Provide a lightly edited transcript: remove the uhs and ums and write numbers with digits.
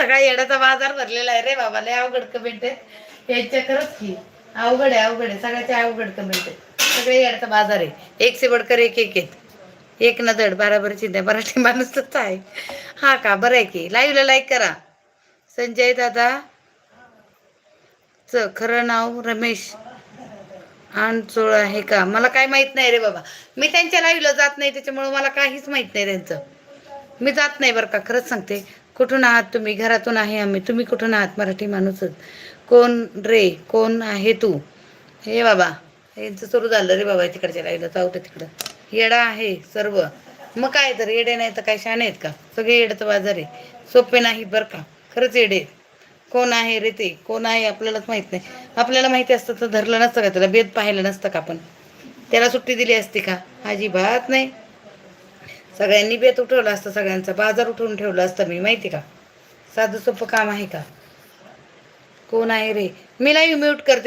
सगळा येड्याचा बाजार भरलेला आहे रे बाबा. लय अवघड कमेंट आहे याच्या. खरंच की अवघड आहे, अवघड आहे, सगळ्याचे अवघड कमेंट आहे. सगळे येड्याचा बाजार आहे. एक से बडकर एक एक आहेत. एक न धड बराबर चिंता. मराठी माणूसच आहे. हा का, बरं आहे की. लाईव्हला लाईक करा. संजय दादा च खरं नाव रमेश चोळ आहे का? मला काय माहित नाही रे बाबा. मी त्यांच्या लाईव्हला जात नाही, त्याच्यामुळे मला काहीच माहित नाही त्यांचं. मी जात नाही बरं का, खरंच सांगते. कुठून आहात तुम्ही? घरातून आहे आम्ही. तुम्ही कुठून आहात? मराठी माणूसच. कोण रे? कोण आहे तू? हे बाबा, यांचं सुरू झालं रे बाबा. तिकडच्या लाईव्हला जाऊ दे तिकडं. येडा आहे सर्व. मग काय तर, येडे नाही तर काय शाणे आहेत का? सगळे येडत बाजार आहे. सोपे नाही बरं का, खरंच येडे. कोण आहे रे ते? कोण आहे आपल्यालाच माहित नाही. आपल्याला माहिती असतं तर धरलं नसतं का त्याला? बेद पाहिलं नसतं का आपण? त्याला सुट्टी दिली असती का? अजिबात नाही. सगळ्यांनी बेत उठवलं असतं, सगळ्यांचा बाजार उठवून ठेवलं असतं मी, माहिती का? साधं सोपं काम आहे का? कोण आहे रे? मी लाईव्ह म्यूट करते.